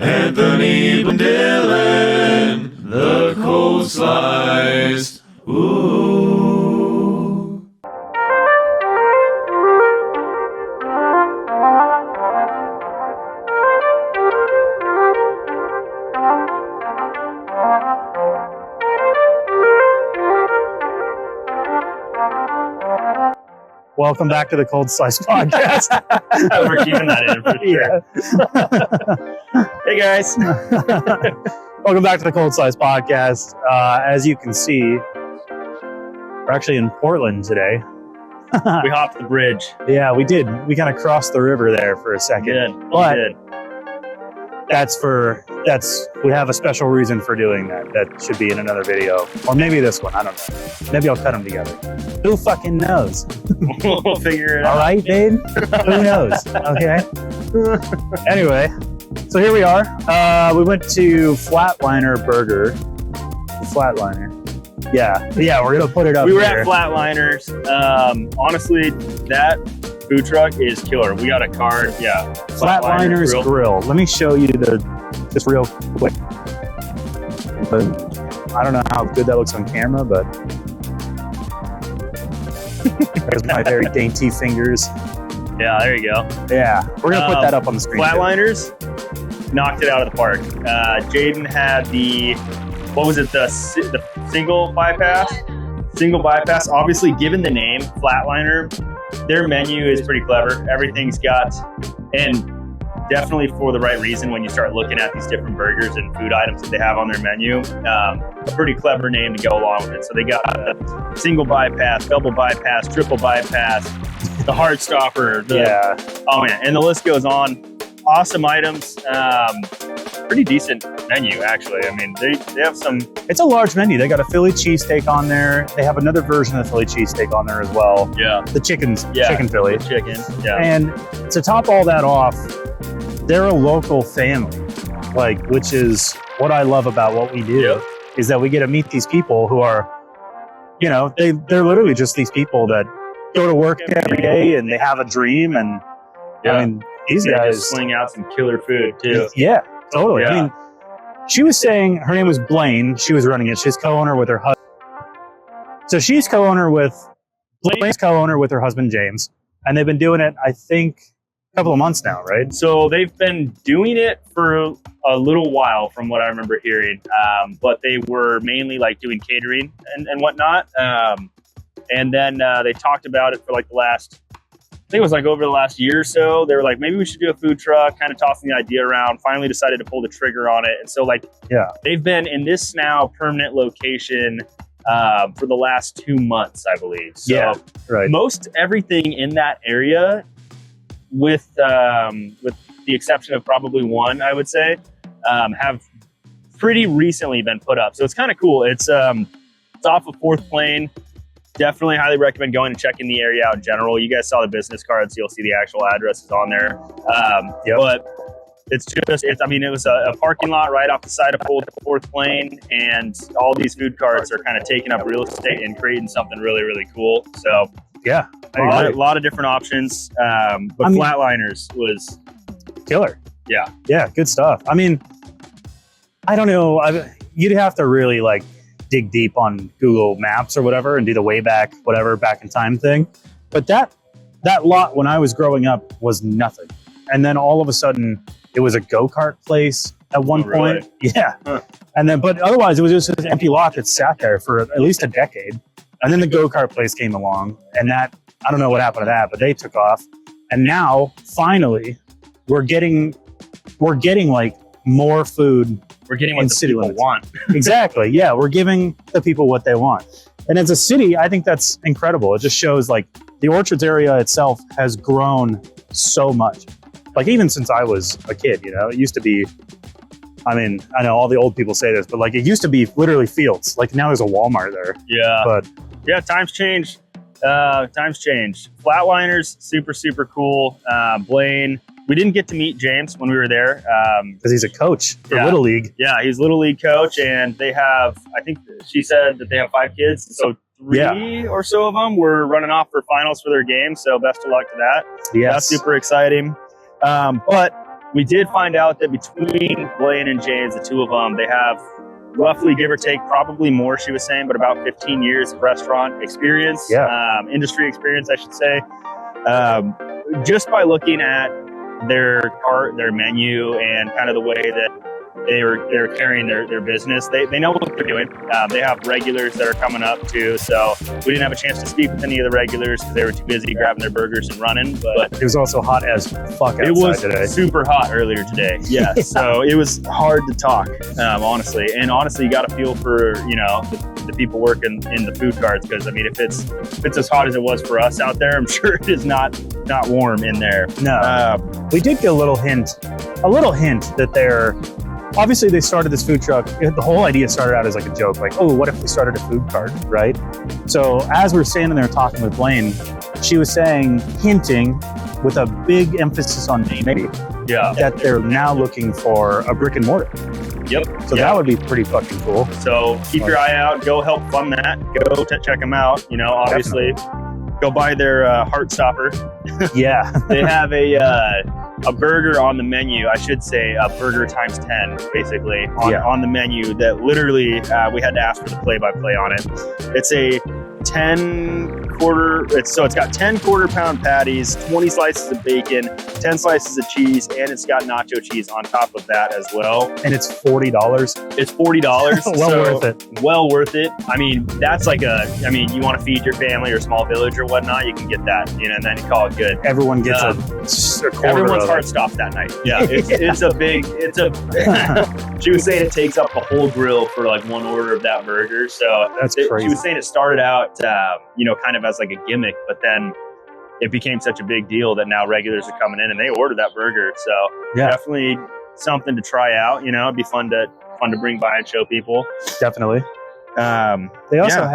Anthony Dylan, the cold slice. Ooh. Welcome back to the Cold Slice Podcast. We're keeping that in for sure. Hey guys. Welcome back to the Cold Slice Podcast. As you can see, we're actually in Portland today. We hopped the bridge. Yeah, we did. We kind of crossed the river there for a second. But we have a special reason for doing that. That should be in another video. Or maybe this one, I don't know. Maybe I'll cut them together. Who fucking knows? We'll figure it out. All right, babe? Who knows? Okay. Anyway, so here we are. We went to Flatliner Burger. Flatliner. Yeah, we're gonna put it up. We were here. at Flatliners. Honestly, that food truck is killer. We got a card. Yeah. Flatliners Grill. Let me show you just real quick. But I don't know how good that looks on camera, but there's my very dainty fingers. Yeah, there you go. Yeah, we're gonna put that up on the screen. Flatliners knocked it out of the park. Jaden had the single bypass? Single bypass. Obviously, given the name Flatliner, their menu is pretty clever. Everything's got, and definitely for the right reason when you start looking at these different burgers and food items that they have on their menu, a pretty clever name to go along with it. So they got a single bypass, double bypass, triple bypass, the heart stopper. Oh man, and the list goes on. Awesome items. Pretty decent menu, actually. I mean, they have some... It's a large menu. They got a Philly cheesesteak on there. They have another version of the Philly cheesesteak on there as well. Yeah. The chicken Philly. Chicken, yeah. And to top all that off, they're a local family, which is what I love about what we do, is that we get to meet these people who are, they're literally just these people that go to work every day and they have a dream. And I mean, these guys just sling out some killer food too. Yeah, totally. Yeah. I mean, she was saying her name was Blaine. She was running it. She's co-owner with her husband. So she's Blaine's co-owner with her husband, James. And they've been doing it, I think, a couple of months now, right? So they've been doing it for a little while from what I remember hearing. But they were mainly doing catering and whatnot. And then they talked about it for the last, I think it was over the last year or so. They were like, maybe we should do a food truck, kind of tossing the idea around, finally decided to pull the trigger on it. And so they've been in this now permanent location for the last 2 months, I believe. So most everything in that area, with the exception of probably one, I would say, have pretty recently been put up. So it's kind of cool. It's off of 4th Plain. Definitely highly recommend going and checking the area out in general. You guys saw the business cards, so you'll see the actual addresses on there. But it was a parking lot right off the side of 4th Plain, and all these food carts are kind of taking up real estate and creating something really, really cool. So a lot of different options. But Flatliners was killer. Yeah, good stuff. I mean, I don't know. You'd have to really dig deep on Google Maps or whatever and do the way back in time thing. But that lot when I was growing up was nothing. And then all of a sudden it was a go-kart place at one point. Really? Yeah. Huh. And then, but otherwise it was just an empty lot that sat there for at least a decade. And then the go-kart place came along, and that, I don't know what happened to that, but they took off. And now finally we're getting more food. We're getting what the people want. Exactly. Yeah, we're giving the people what they want. And as a city, I think that's incredible. It just shows the Orchards area itself has grown so much. Even since I was a kid, it used to be, I mean, I know all the old people say this, but it used to be literally fields. Now there's a Walmart there. Yeah. But yeah, times change. Flatliners, super, super cool. Blaine. We didn't get to meet James when we were there. Because he's a coach for Little League. Yeah, he's Little League coach, and they have, I think she said that they have 5 kids. So 3 or so of them were running off for finals for their game. So best of luck to that. Yes. That's super exciting. But We did find out that between Blaine and James, the two of them, they have roughly, give or take, probably more, she was saying, but about 15 years of restaurant experience, industry experience, I should say. Just by looking at their cart, their menu, and kind of the way that they're carrying their business, they know what they're doing. They have regulars that are coming up too, so we didn't have a chance to speak with any of the regulars because they were too busy grabbing their burgers and running. But it was also hot as fuck outside it was today. super hot earlier today. Yeah, so it was hard to talk, honestly. And honestly, you got to feel for the people working in the food carts, because I mean, if it's as hot as it was for us out there, I'm sure it is not warm in there. No, we did get a little hint that they're. Obviously, they started this food truck. The whole idea started out as like a joke, like, oh, what if we started a food cart, right? So as we're standing there talking with Blaine, she was hinting with a big emphasis on maybe, that they're now looking for a brick and mortar. Yep. So that would be pretty fucking cool. So keep your eye out. Go help fund that. Go check them out. Obviously, go buy their Heart Stopper. Yeah. They have a burger on the menu, I should say, a burger times 10, basically, on the menu that literally we had to ask for the play-by-play on it. It's a 10 it's got 10 quarter-pound patties, 20 slices of bacon, 10 slices of cheese, and it's got nacho cheese on top of that as well. And it's $40. It's $40. Worth it. Well worth it. I mean, that's like you want to feed your family or small village or whatnot, you can get that, and then you call it good. Everyone gets a quarter. Everyone's heart stopped that night. Yeah, she was saying it takes up the whole grill for like one order of that burger. So that's crazy. She was saying it started out, kind of as like a gimmick, but then it became such a big deal that now regulars are coming in and they order that burger. So definitely something to try out. It'd be fun to bring by and show people. Definitely. They also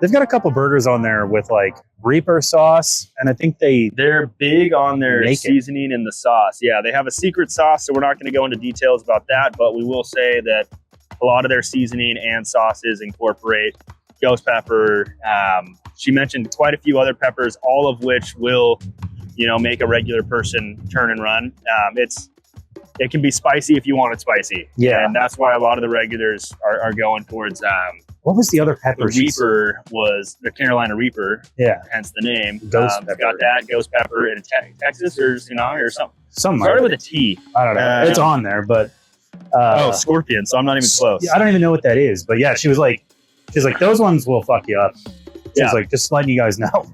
they've got a couple burgers on there with like Reaper sauce, and I think they're big on their seasoning and the sauce. Yeah, they have a secret sauce, so we're not going to go into details about that, but we will say that a lot of their seasoning and sauces incorporate ghost pepper. She mentioned quite a few other peppers, all of which will, make a regular person turn and run. It can be spicy if you want it spicy. Yeah. And that's why a lot of the regulars are going towards, what was the other pepper? The Reaper was the Carolina Reaper. Yeah. Hence the name. Ghost pepper. Got that ghost pepper in Texas or Sonoma or something. Somewhere. Started with a T. I don't know. It's on there, but. Scorpion. So I'm not even close. Yeah, I don't even know what that is, but yeah, she was like, those ones will fuck you up. She's like, just letting you guys know.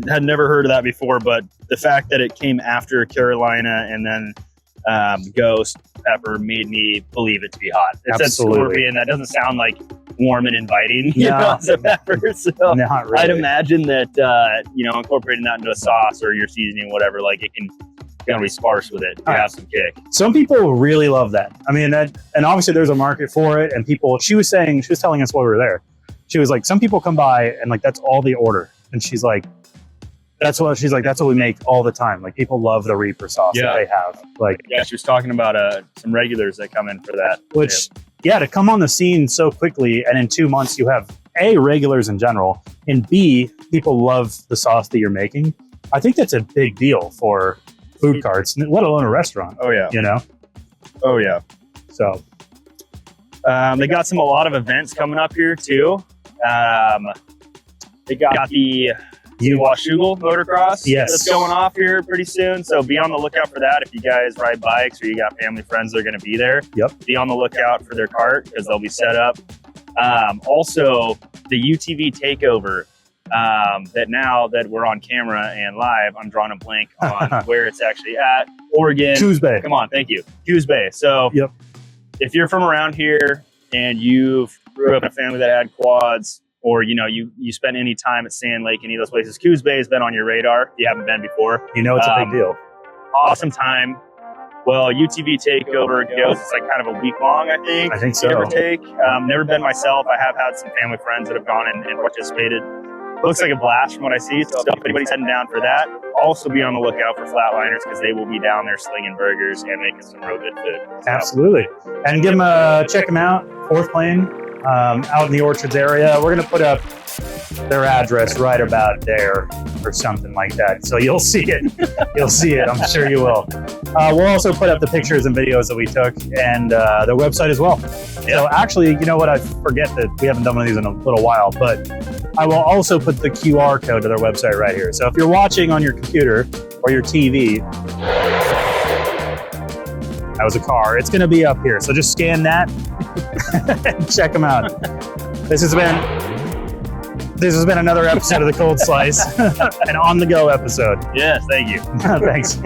Had never heard of that before, but the fact that it came after Carolina and then ghost pepper made me believe it to be hot. It said scorpion. That doesn't sound like warm and inviting. As a pepper. So not really. I'd imagine that incorporating that into a sauce or your seasoning, whatever, like it can be sparse with it. Have some kick. Some people really love that. I mean, and obviously there's a market for it. And people, she was telling us while we were there. She was like, some people come by and like that's all they order. And she's like, that's what we make all the time. Like people love the Reaper sauce that they have. Like, she was talking about some regulars that come in for that. Which, to come on the scene so quickly, and in 2 months you have A, regulars in general, and B, people love the sauce that you're making. I think that's a big deal for food carts, let alone a restaurant. Oh yeah. Oh yeah. So they got a lot of events coming up here too. They got the Washougal motocross that's going off here pretty soon. So be on the lookout for that. If you guys ride bikes or you got family friends that are going to be there, be on the lookout for their cart because they'll be set up. Also, the UTV takeover. That now that we're on camera and live, I'm drawing a blank on where it's actually at. Oregon. Coos Bay. Come on, thank you. Coos Bay. So if you're from around here and you've grew up in a family that had quads, or you spent any time at Sand Lake, any of those places, Coos Bay has been on your radar. If you haven't been before, it's a big deal. Awesome time. Well, UTV takeover goes, it's like kind of a week long, I think. I think so. Give or take. Never been myself. I have had some family friends that have gone and participated. Looks like a blast from what I see. So if anybody's heading down for that, also be on the lookout for Flatliners because they will be down there slinging burgers and making some real good food. So. Absolutely. And check them out. Fourth Plane out in the Orchards area. We're going to put up their address right about there or something like that. So you'll see it. You'll see it. I'm sure you will. We'll also put up the pictures and videos that we took and their website as well. So actually, you know what? I forget that we haven't done one of these in a little while, but I will also put the QR code to their website right here. So if you're watching on your computer or your TV, that was a car, it's going to be up here. So just scan that and check them out. This has been another episode of the Cold Slice, an on the go episode. Yes, thank you. Thanks.